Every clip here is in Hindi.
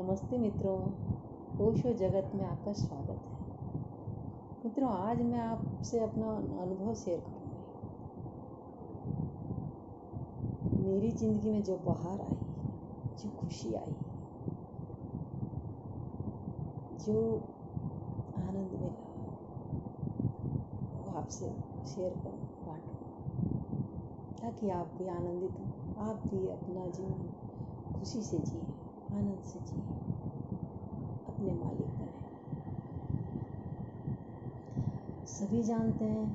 नमस्ते मित्रों, ओशो जगत में आपका स्वागत है। मित्रों, आज मैं आपसे अपना अनुभव शेयर करूँगी। मेरी ज़िंदगी में जो बहार आई, जो खुशी आई, जो आनंद मिला, वो आपसे शेयर करूँ, बांटूँ, ताकि आप भी आनंदित हों, आप भी अपना जीवन खुशी से जिए, आनंद से जिए, अपने मालिक बने। सभी जानते हैं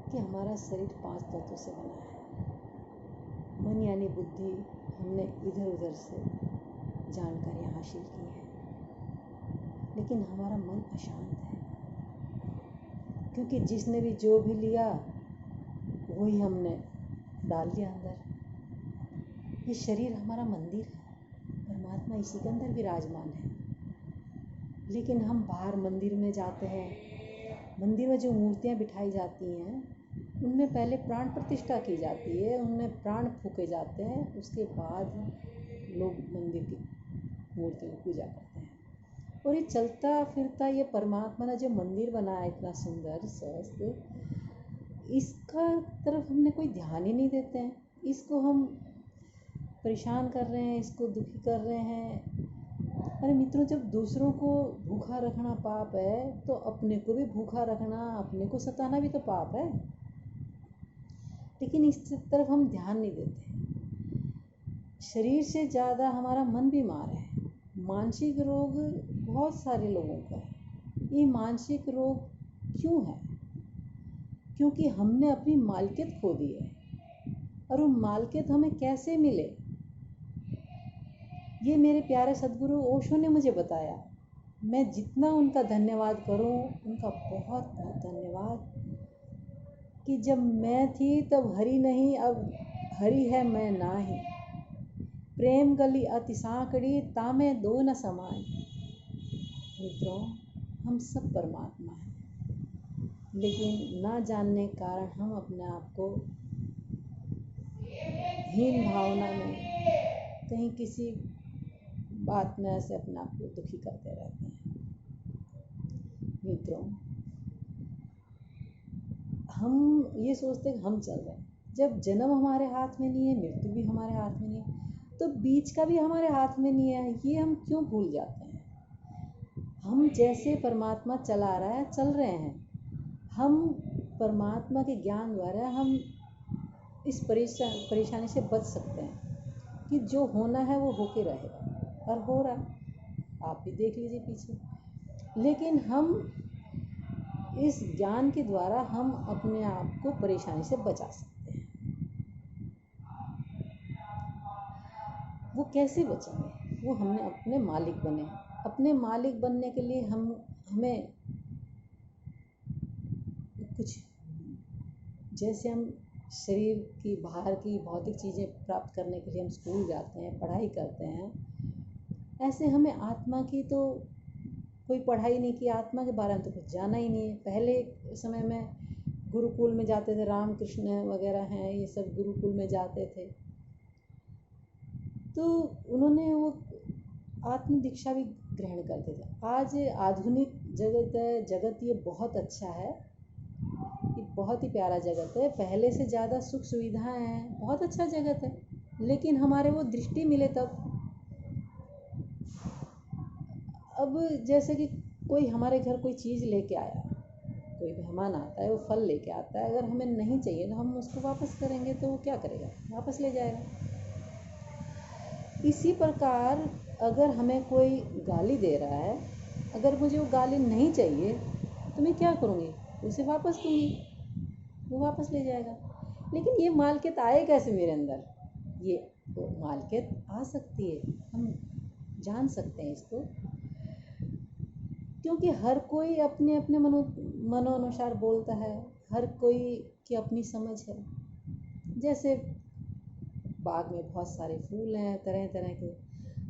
कि हमारा शरीर 5 तत्वों से बना है। मन यानी बुद्धि हमने इधर उधर से जानकारियाँ हासिल की हैं, लेकिन हमारा मन अशांत है, क्योंकि जिसने भी जो भी लिया वही हमने डाल दिया अंदर। ये शरीर हमारा मंदिर है, परमात्मा इसी के अंदर विराजमान है। लेकिन हम बाहर मंदिर में जाते हैं, मंदिर में जो मूर्तियाँ बिठाई जाती हैं उनमें पहले प्राण प्रतिष्ठा की जाती है, उनमें प्राण फूके जाते हैं, उसके बाद लोग मंदिर की मूर्ति की पूजा करते हैं। और ये चलता फिरता ये परमात्मा ने जो मंदिर बनाया इतना सुंदर स्वस्थ, इसका तरफ हमने कोई ध्यान ही नहीं देते हैं। इसको हम परेशान कर रहे हैं, इसको दुखी कर रहे हैं। अरे मित्रों, जब दूसरों को भूखा रखना पाप है तो अपने को भी भूखा रखना, अपने को सताना भी तो पाप है। लेकिन इस तरफ हम ध्यान नहीं देते। शरीर से ज़्यादा हमारा मन बीमार है। मानसिक रोग बहुत सारे लोगों का है। ये मानसिक रोग क्यों है? क्योंकि हमने अपनी मालिकियत खो दी है। और वो मालिकियत हमें कैसे मिले, ये मेरे प्यारे सदगुरु ओशो ने मुझे बताया। मैं जितना उनका धन्यवाद करूं, उनका बहुत बहुत धन्यवाद कि जब मैं थी तब हरि नहीं, अब हरि है मैं नाही। प्रेम गली अति सांकड़ी, तामे दो न समाए। मित्रों, हम सब परमात्मा हैं, लेकिन ना जानने के कारण हम अपने आप को हीन भावना में, कहीं किसी बात में ऐसे अपने आप को दुखी करते रहते हैं। मित्रों, हम ये सोचते हैं कि हम चल रहे हैं। जब जन्म हमारे हाथ में नहीं है, मृत्यु भी हमारे हाथ में नहीं है, तो बीच का भी हमारे हाथ में नहीं है। ये हम क्यों भूल जाते हैं? हम जैसे परमात्मा चला रहा है चल रहे हैं। हम परमात्मा के ज्ञान द्वारा हम इस परेशानी से बच सकते हैं कि जो होना है वो होके रहेगा, और हो रहा है। आप भी देख लीजिए पीछे। लेकिन हम इस ज्ञान के द्वारा हम अपने आप को परेशानी से बचा सकते हैं। वो कैसे बचेंगे? वो हमने अपने मालिक बने। अपने मालिक बनने के लिए हमें कुछ, जैसे हम शरीर की बाहर की भौतिक चीज़ें प्राप्त करने के लिए हम स्कूल जाते हैं, पढ़ाई करते हैं, ऐसे हमें आत्मा की तो कोई पढ़ाई नहीं की, आत्मा के बारे में तो कुछ जाना ही नहीं है। पहले समय में गुरुकुल में जाते थे, राम कृष्ण वगैरह हैं, ये सब गुरुकुल में जाते थे, तो उन्होंने वो आत्म दीक्षा भी ग्रहण करते थे। आज आधुनिक जगत ये बहुत अच्छा है, ये बहुत ही प्यारा जगत है। पहले से ज़्यादा सुख सुविधाएं हैं, बहुत अच्छा जगत है। लेकिन हमारे वो दृष्टि मिले तब। अब जैसे कि कोई हमारे घर कोई चीज़ लेके आया, कोई मेहमान आता है, वो फल लेके आता है, अगर हमें नहीं चाहिए तो हम उसको वापस करेंगे, तो वो क्या करेगा? वापस ले जाएगा। इसी प्रकार अगर हमें कोई गाली दे रहा है, अगर मुझे वो गाली नहीं चाहिए तो मैं क्या करूँगी? उसे वापस दूँगी, वो वापस ले जाएगा। लेकिन ये मालिकियत आए कैसे मेरे अंदर? ये तो मालिकियत आ सकती है, हम जान सकते हैं इसको, क्योंकि हर कोई अपने अपने मनो अनुसार बोलता है। हर कोई की अपनी समझ है। जैसे बाग में बहुत सारे फूल हैं तरह तरह के,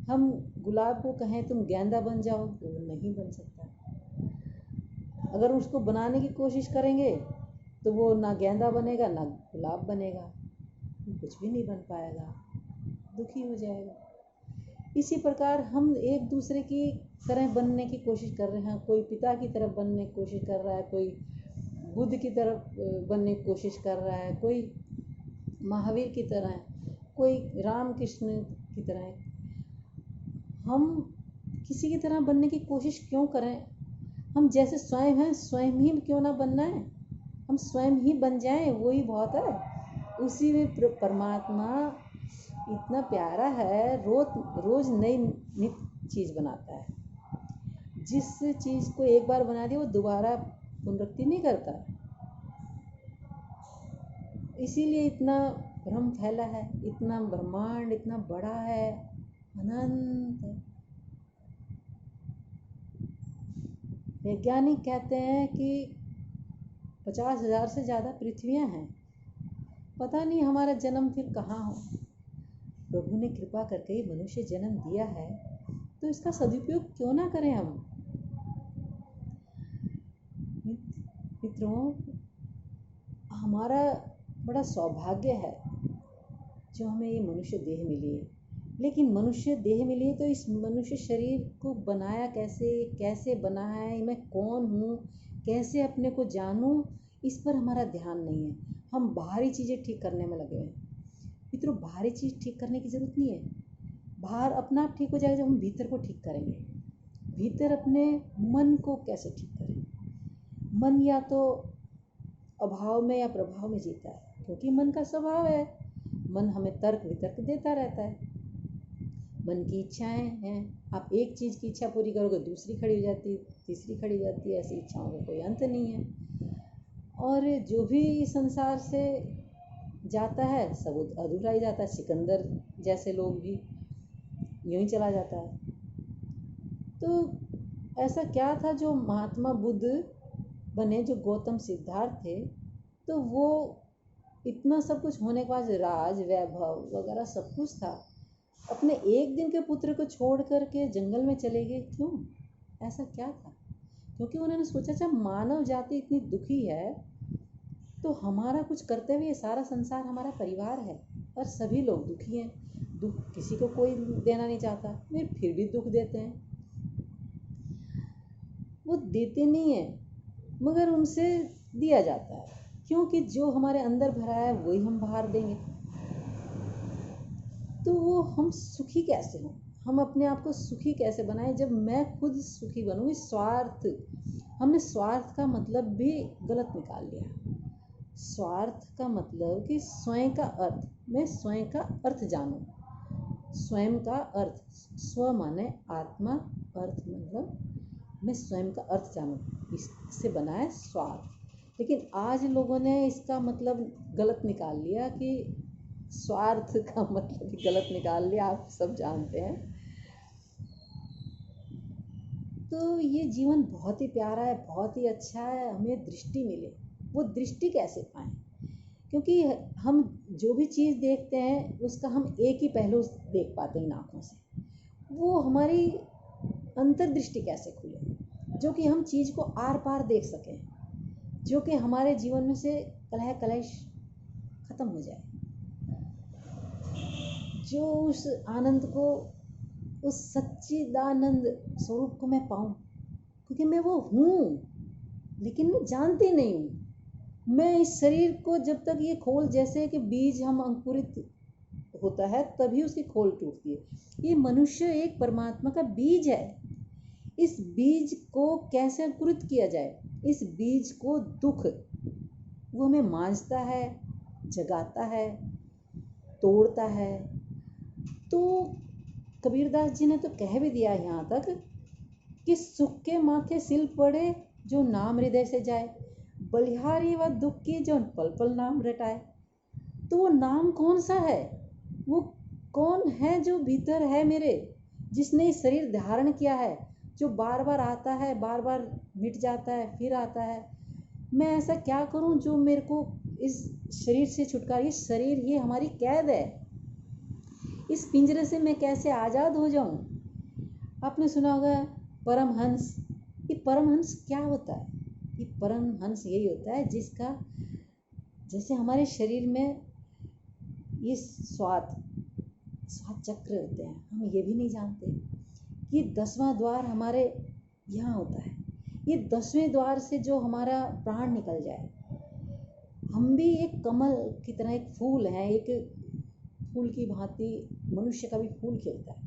हम गुलाब को कहें तुम गेंदा बन जाओ तो वो नहीं बन सकता। अगर उसको बनाने की कोशिश करेंगे तो वो ना गेंदा बनेगा ना गुलाब बनेगा, कुछ भी नहीं बन पाएगा, दुखी हो जाएगा। इसी प्रकार हम एक दूसरे की तरह बनने की कोशिश कर रहे हैं। कोई पिता की तरफ बनने की कोशिश कर रहा है, कोई बुद्ध की तरफ बनने की कोशिश कर रहा है, कोई महावीर की तरह, कोई रामकृष्ण की तरह। हम किसी की तरह बनने की कोशिश क्यों करें? हम जैसे स्वयं हैं स्वयं ही क्यों ना बनना है? हम स्वयं ही बन जाएं, वही बहुत है। उसी में परमात्मा इतना प्यारा है, रोज नई चीज़ बनाता है। जिस चीज़ को एक बार बना दिया वो दोबारा पुनरुक्ति नहीं करता। इसीलिए इतना भ्रम फैला है, इतना ब्रह्मांड इतना बड़ा है, अनंत है। वैज्ञानिक कहते हैं कि 50,000 से ज़्यादा पृथ्वियाँ हैं। पता नहीं हमारा जन्म फिर कहाँ हो। प्रभु ने कृपा करके ही मनुष्य जन्म दिया है, तो इसका सदुपयोग क्यों ना करें हम। मित्रों, हमारा बड़ा सौभाग्य है जो हमें ये मनुष्य देह मिली है। लेकिन मनुष्य देह मिली है तो इस मनुष्य शरीर को बनाया कैसे बना है, मैं कौन हूँ, कैसे अपने को जानूँ, इस पर हमारा ध्यान नहीं है। हम बाहरी चीज़ें ठीक करने में लगे हैं। मित्रों, बाहरी चीज़ ठीक करने की ज़रूरत नहीं है। बाहर अपना आप ठीक हो जाएगा जब हम भीतर को ठीक करेंगे। भीतर अपने मन को कैसे ठीक करें? मन या तो अभाव में या प्रभाव में जीता है, क्योंकि मन का स्वभाव है। मन हमें तर्क वितर्क देता रहता है। मन की इच्छाएं हैं, आप एक चीज़ की इच्छा पूरी करोगे दूसरी खड़ी हो जाती है, तीसरी खड़ी हो जाती है। ऐसी इच्छाओं का कोई अंत नहीं है। और जो भी संसार से जाता है सब अधूरा ही जाता है। सिकंदर जैसे लोग भी यूं ही चला जाता है। तो ऐसा क्या था जो महात्मा बुद्ध बने, जो गौतम सिद्धार्थ थे, तो वो इतना सब कुछ होने के बाद राज वैभव वगैरह सब कुछ था, अपने एक दिन के पुत्र को छोड़ करके जंगल में चले गए। क्यों? ऐसा क्या था? क्योंकि उन्होंने सोचा जब मानव जाति इतनी दुखी है तो हमारा कुछ करते हुए सारा संसार हमारा परिवार है, और सभी लोग दुखी हैं। दुख किसी को कोई देना नहीं चाहता, फिर भी दुख देते हैं। वो देते नहीं है मगर उनसे दिया जाता है, क्योंकि जो हमारे अंदर भरा है वही हम बाहर देंगे। तो वो हम सुखी कैसे हों, हम अपने आप को सुखी कैसे बनाएं जब मैं खुद सुखी बनूंगी। स्वार्थ, हमने स्वार्थ का मतलब भी गलत निकाल लिया। स्वार्थ का मतलब कि स्वयं का अर्थ, मैं स्वयं का अर्थ जानूं। स्वयं का अर्थ, स्व माने आत्मा, अर्थ मतलब मैं स्वयं का अर्थ जानूं, इससे बना है स्वार्थ। लेकिन आज लोगों ने इसका मतलब गलत निकाल लिया कि स्वार्थ का मतलब भी गलत निकाल लिया, आप सब जानते हैं। तो ये जीवन बहुत ही प्यारा है, बहुत ही अच्छा है। हमें दृष्टि मिले, वो दृष्टि कैसे पाएं? क्योंकि हम जो भी चीज़ देखते हैं उसका हम एक ही पहलू देख पाते हैं आँखों से। वो हमारी अंतर्दृष्टि कैसे खुले जो कि हम चीज़ को आर पार देख सकें, जो कि हमारे जीवन में से कलह कलेश खत्म हो जाए, जो उस आनंद को, उस सच्चिदानंद स्वरूप को मैं पाऊं। क्योंकि मैं वो हूँ लेकिन मैं जानती नहीं हूँ। मैं इस शरीर को जब तक ये खोल, जैसे कि बीज हम अंकुरित होता है तभी उसकी खोल टूटती है। ये मनुष्य एक परमात्मा का बीज है। इस बीज को कैसे अंकुरित किया जाए? इस बीज को दुख वो हमें मांझता है, जगाता है, तोड़ता है। तो कबीरदास जी ने तो कह भी दिया यहाँ तक कि सुख के माथे सिल पड़े जो नाम हृदय से जाए, बलिहारी व दुख की जो पल पल नाम रटाए। तो वो नाम कौन सा है? वो कौन है जो भीतर है मेरे, जिसने इस शरीर धारण किया है, जो बार बार आता है, बार बार मिट जाता है, फिर आता है। मैं ऐसा क्या करूं जो मेरे को इस शरीर से छुटकारा, इस शरीर ये हमारी कैद है, इस पिंजरे से मैं कैसे आज़ाद हो जाऊं? आपने सुना होगा परमहंस। ये परमहंस क्या होता है? ये परमहंस यही होता है जिसका, जैसे हमारे शरीर में ये स्वाद सात चक्र होते हैं, हम ये भी नहीं जानते कि 10वां द्वार हमारे यहाँ होता है। ये 10वें द्वार से जो हमारा प्राण निकल जाए, हम भी एक कमल की तरह एक फूल हैं, एक फूल की भांति मनुष्य का भी फूल खिलता है।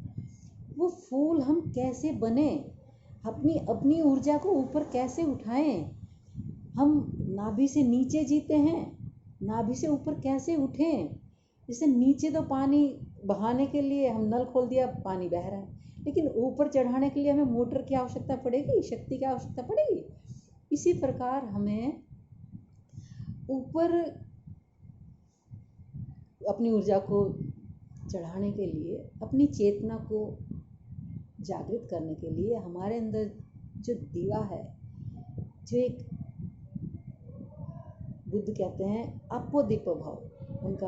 वो फूल हम कैसे बने, अपनी अपनी ऊर्जा को ऊपर कैसे उठाएं। हम नाभि से नीचे जीते हैं, नाभि से ऊपर कैसे उठें। जैसे नीचे तो पानी बहाने के लिए हम नल खोल दिया, पानी बह रहा है, लेकिन ऊपर चढ़ाने के लिए हमें मोटर की आवश्यकता पड़ेगी, शक्ति की आवश्यकता पड़ेगी। इसी प्रकार हमें ऊपर अपनी ऊर्जा को चढ़ाने के लिए, अपनी चेतना को जागृत करने के लिए हमारे अंदर जो दीवा है, जो एक बुद्ध कहते हैं अपोदीप भाव उनका,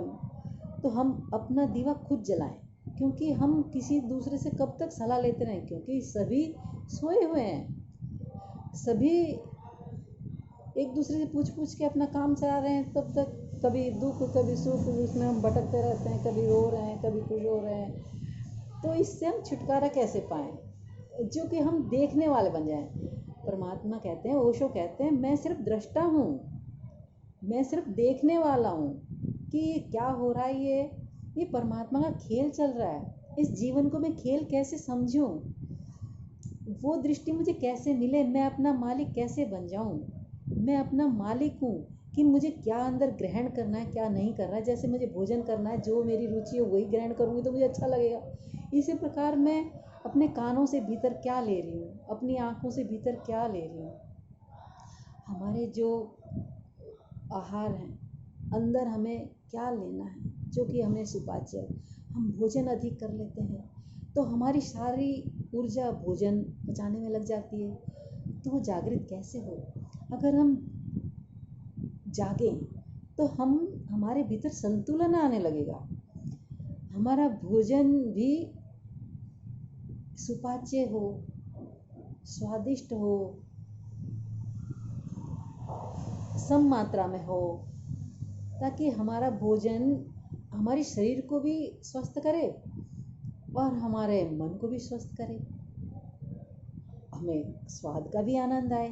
तो हम अपना दीवा खुद जलाएं। क्योंकि हम किसी दूसरे से कब तक सलाह लेते रहें, क्योंकि सभी सोए हुए हैं, सभी एक दूसरे से पूछ के अपना काम चला रहे हैं। तब तक कभी दुख कभी सुख, उसमें हम भटकते रहते हैं, कभी रो रहे हैं, कभी खुश हो रहे हैं। तो इससे हम छुटकारा कैसे पाएं, जो कि हम देखने वाले बन जाएं। परमात्मा कहते हैं, ओशो कहते हैं, मैं सिर्फ दृष्टा हूँ, मैं सिर्फ देखने वाला हूँ कि ये क्या हो रहा है, ये परमात्मा का खेल चल रहा है। इस जीवन को मैं खेल कैसे समझूं, वो दृष्टि मुझे कैसे मिले, मैं अपना मालिक कैसे बन जाऊं। मैं अपना मालिक हूँ कि मुझे क्या अंदर ग्रहण करना है, क्या नहीं करना है। जैसे मुझे भोजन करना है, जो मेरी रुचि है वही ग्रहण करूँगी तो मुझे अच्छा लगेगा। इसी प्रकार मैं अपने कानों से भीतर क्या ले रही हूँ, अपनी आँखों से भीतर क्या ले रही हूँ। हमारे जो आहार हैं, अंदर हमें क्या लेना है जो कि हमें सुपाच्य है। हम भोजन अधिक कर लेते हैं तो हमारी सारी ऊर्जा भोजन पचाने में लग जाती है। तो वो जागृत कैसे हो? अगर हम जागें तो हमारे भीतर संतुलन आने लगेगा, हमारा भोजन भी सुपाच्य हो, स्वादिष्ट हो, सम मात्रा में हो, ताकि हमारा भोजन हमारे शरीर को भी स्वस्थ करे और हमारे मन को भी स्वस्थ करे, हमें स्वाद का भी आनंद आए।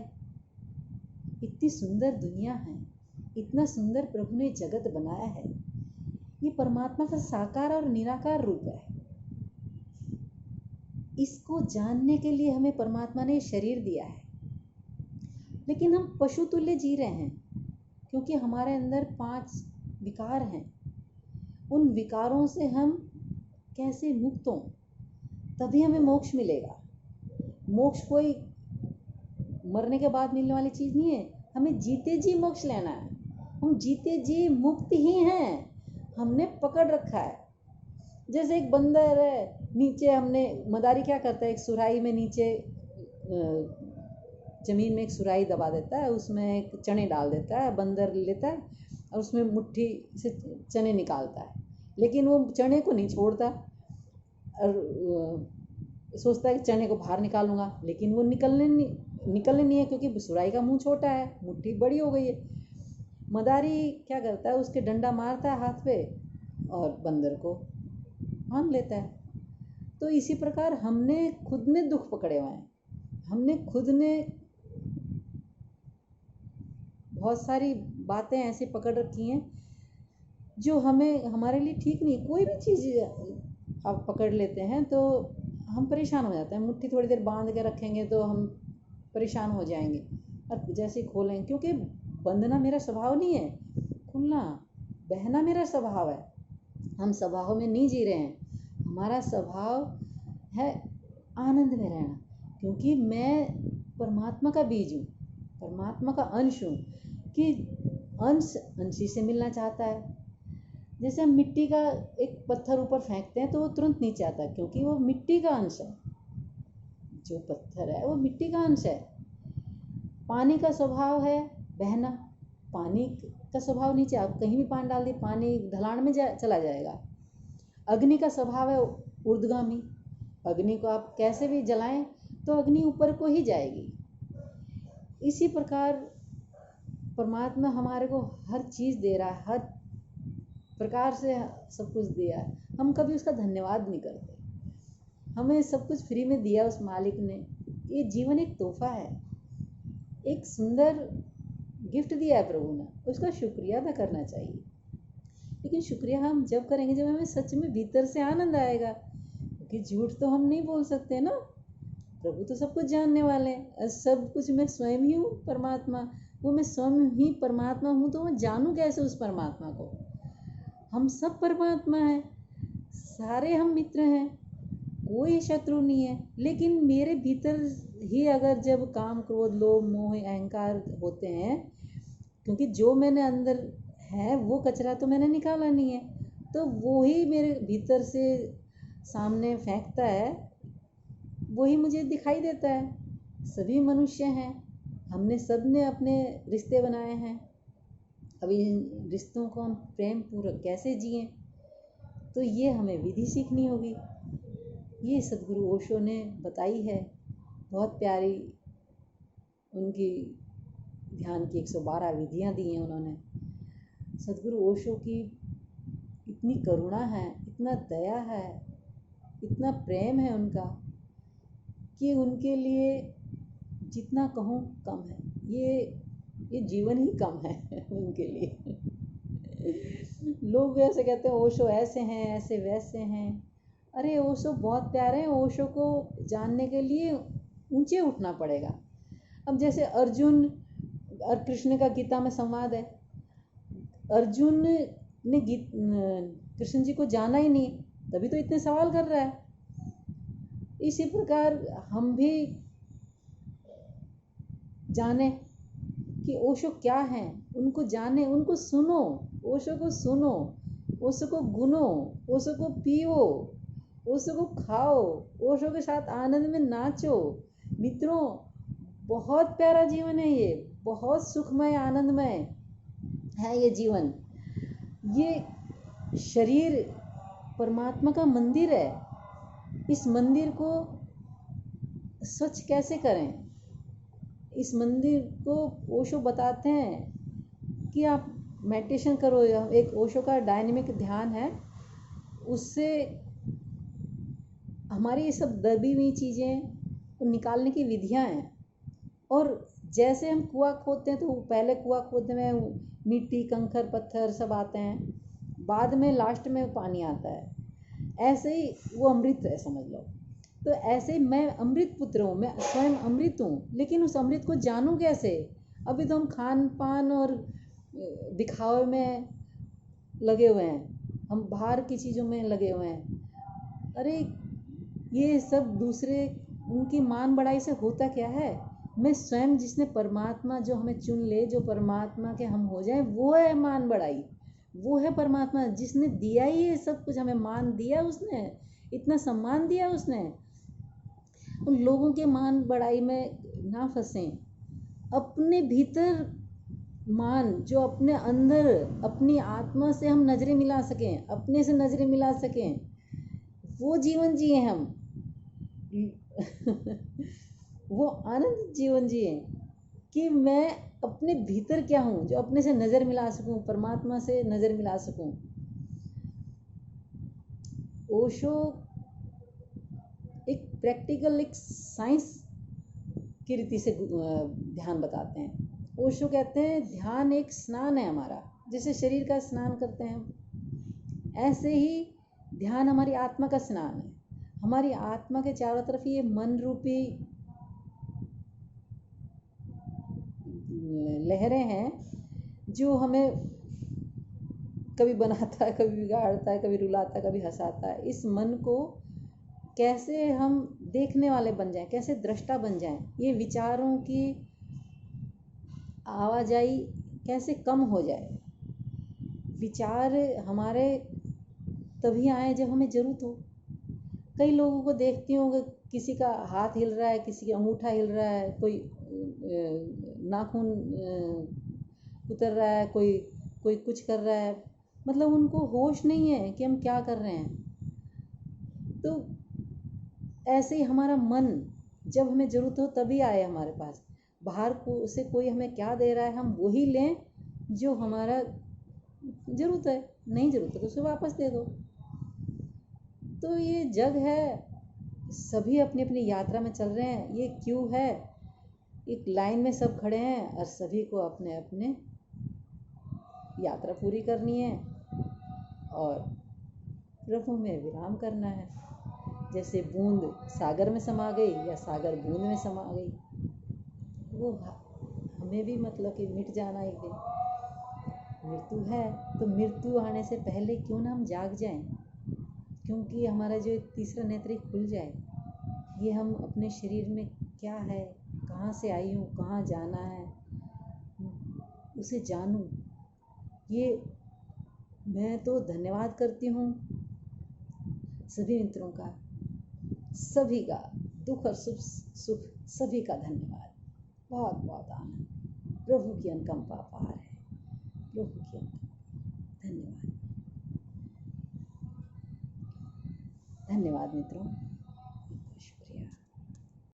इतनी सुंदर दुनिया है, इतना सुंदर प्रभु ने जगत बनाया है। ये परमात्मा का साकार और निराकार रूप है। इसको जानने के लिए हमें परमात्मा ने शरीर दिया है, लेकिन हम पशु तुल्य जी रहे हैं क्योंकि हमारे अंदर 5 विकार हैं। उन विकारों से हम कैसे मुक्त हों, तभी हमें मोक्ष मिलेगा। मोक्ष कोई मरने के बाद मिलने वाली चीज़ नहीं है, हमें जीते जी मोक्ष लेना है। हम जीते जी मुक्त ही हैं, हमने पकड़ रखा है। जैसे एक बंदर है, नीचे हमने, मदारी क्या करता है, एक सुराही में नीचे ज़मीन में एक सुराही दबा देता है, उसमें एक चने डाल देता है, बंदर लेता है और उसमें मुट्ठी से चने निकालता है, लेकिन वो चने को नहीं छोड़ता और सोचता है कि चने को बाहर निकालूंगा, लेकिन वो निकलने नहीं है क्योंकि सुराही का मुंह छोटा है, मुट्ठी बड़ी हो गई है। मदारी क्या करता है, उसके डंडा मारता है हाथ पे और बंदर को मान लेता है। तो इसी प्रकार हमने खुद ने दुख पकड़े हुए हैं, हमने खुद ने बहुत सारी बातें ऐसी पकड़ रखी हैं जो हमें, हमारे लिए ठीक नहीं। कोई भी चीज़ आप पकड़ लेते हैं तो हम परेशान हो जाते हैं। मुट्ठी थोड़ी देर बांध के रखेंगे तो हम परेशान हो जाएंगे और जैसे ही खोलेंगे, क्योंकि बंधना मेरा स्वभाव नहीं है, खुलना बहना मेरा स्वभाव है। हम स्वभाव में नहीं जी रहे हैं, हमारा स्वभाव है आनंद में रहना, क्योंकि मैं परमात्मा का बीज हूँ, परमात्मा का अंश हूँ। कि अंश अंशी से मिलना चाहता है। जैसे हम मिट्टी का एक पत्थर ऊपर फेंकते हैं तो वो तुरंत नीचे आता है, क्योंकि वो मिट्टी का अंश है। जो पत्थर है वो मिट्टी का अंश है। पानी का स्वभाव है बहना, पानी का स्वभाव नीचे, आप कहीं भी पानी डाल दिए पानी ढलान में चला जाएगा। अग्नि का स्वभाव है ऊर्ध्वगामी, अग्नि को आप कैसे भी जलाएं तो अग्नि ऊपर को ही जाएगी। इसी प्रकार परमात्मा हमारे को हर चीज़ दे रहा है, हर प्रकार से सब कुछ दिया है। हम कभी उसका धन्यवाद नहीं करते। हमें सब कुछ फ्री में दिया उस मालिक ने। ये जीवन एक तोहफा है, एक सुंदर गिफ्ट दिया है प्रभु ने, उसका शुक्रिया अदा करना चाहिए। लेकिन शुक्रिया हम जब करेंगे जब हमें सच में भीतर से आनंद आएगा, क्योंकि झूठ तो हम नहीं बोल सकते ना। प्रभु तो सब कुछ जानने वाले हैं, सब कुछ मैं स्वयं ही हूँ परमात्मा। वो मैं स्वयं ही परमात्मा हूँ, तो मैं जानूँ कैसे उस परमात्मा को? हम सब परमात्मा हैं, सारे हम मित्र हैं, कोई शत्रु नहीं है। लेकिन मेरे भीतर ही अगर जब काम, क्रोध, लोभ, मोह, अहंकार होते हैं, क्योंकि जो मैंने अंदर है वो कचरा तो मैंने निकाला नहीं है, तो वो ही मेरे भीतर से सामने फेंकता है, वही मुझे दिखाई देता है। सभी मनुष्य हैं, हमने सब ने अपने रिश्ते बनाए हैं। अब इन रिश्तों को हम प्रेम पूर्वक कैसे जिएं, तो ये हमें विधि सीखनी होगी। ये सदगुरु ओशो ने बताई है, बहुत प्यारी उनकी ध्यान की 112 विधियाँ दी हैं उन्होंने। सदगुरु ओशो की इतनी करुणा है, इतना दया है, इतना प्रेम है उनका, कि उनके लिए जितना कहूँ कम है। ये जीवन ही कम है उनके लिए। लोग वैसे कहते हैं ओशो ऐसे हैं, ऐसे वैसे हैं। अरे ओशो बहुत प्यारे हैं, ओशो को जानने के लिए ऊंचे उठना पड़ेगा। अब जैसे अर्जुन और कृष्ण का गीता में संवाद है, अर्जुन ने कृष्ण जी को जाना ही नहीं, तभी तो इतने सवाल कर रहा है। इसी प्रकार हम भी जाने कि ओशो क्या हैं, उनको जाने, उनको सुनो, ओशो को सुनो, ओशो को गुनो, ओशो को पियो, ओशो को खाओ, ओशो के साथ आनंद में नाचो। मित्रों, बहुत प्यारा जीवन है ये, बहुत सुखमय आनंदमय है ये जीवन। ये शरीर परमात्मा का मंदिर है। इस मंदिर को स्वच्छ कैसे करें? इस मंदिर को ओशो बताते हैं कि आप मेडिटेशन करो। एक ओशो का डायनेमिक ध्यान है, उससे हमारी ये सब दबी हुई चीज़ें निकालने की विधियां हैं। और जैसे हम कुआं खोदते हैं, तो पहले कुआं खोदने में मिट्टी, कंकड़, पत्थर सब आते हैं, बाद में लास्ट में पानी आता है। ऐसे ही वो अमृत है, समझ लो। तो ऐसे ही मैं अमृत पुत्र हूँ, मैं स्वयं अमृत हूँ, लेकिन उस अमृत को जानूँ कैसे? अभी तो हम खान पान और दिखावे में लगे हुए हैं, हम बाहर की चीज़ों में लगे हुए हैं। अरे ये सब दूसरे उनकी मान बढ़ाई से होता क्या है? मैं स्वयं, जिसने परमात्मा जो हमें चुन ले, जो परमात्मा के हम हो जाएं, वो है मान बढ़ाई, वो है परमात्मा जिसने दिया ही ये सब कुछ, हमें मान दिया उसने, इतना सम्मान दिया उसने। उन लोगों के मान बढ़ाई में ना फंसें। अपने भीतर मान, जो अपने अंदर, अपनी आत्मा से हम नजरें मिला सकें, अपने से नजरें मिला सकें, वो जीवन जिए हम। वो आनंद जीवन जिए कि मैं अपने भीतर क्या हूँ, जो अपने से नजर मिला सकूं, परमात्मा से नजर मिला सकूं। ओशो एक प्रैक्टिकल, एक साइंस की रीति से ध्यान बताते हैं। ओशो कहते हैं ध्यान एक स्नान है हमारा, जैसे शरीर का स्नान करते हैं, ऐसे ही ध्यान हमारी आत्मा का स्नान है। हमारी आत्मा के चारों तरफ ये मन रूपी लहरें हैं, जो हमें कभी बनाता है, कभी बिगाड़ता है, कभी रुलाता है, कभी हंसाता है। इस मन को कैसे हम देखने वाले बन जाएं, कैसे दृष्टा बन जाएं, ये विचारों की आवाजाही कैसे कम हो जाए। विचार हमारे तभी आए जब हमें ज़रूरत हो। कई लोगों को देखती हूँ, किसी का हाथ हिल रहा है, किसी का अंगूठा हिल रहा है, कोई नाखून उतर रहा है, कोई कुछ कर रहा है, मतलब उनको होश नहीं है कि हम क्या कर रहे हैं। तो ऐसे ही हमारा मन जब हमें ज़रूरत हो तभी आए हमारे पास। बाहर से कोई हमें क्या दे रहा है, हम वही लें जो हमारा ज़रूरत है, नहीं ज़रूरत है तो उसे वापस दे दो। तो ये जग है, सभी अपनी अपनी यात्रा में चल रहे हैं। ये क्यों है, एक लाइन में सब खड़े हैं और सभी को अपने अपने यात्रा पूरी करनी है और प्रभु में विराम करना है। जैसे बूंद सागर में समा गई या सागर बूंद में समा गई, वो हमें भी मतलब कि मिट जाना एक दिन। मृत्यु है तो मृत्यु आने से पहले क्यों ना हम जाग जाएं, क्योंकि हमारा जो तीसरा नेत्र खुल जाए, ये हम अपने शरीर में क्या है, कहाँ से आई हूँ, कहाँ जाना है, उसे जानूं। ये मैं तो धन्यवाद करती हूँ सभी मित्रों का, सभी का, दुख और सुख सभी का धन्यवाद। बहुत बहुत आनंद, प्रभु की अनुकंपा अपार है, प्रभु की अनुकंपा। धन्यवाद, धन्यवाद मित्रों।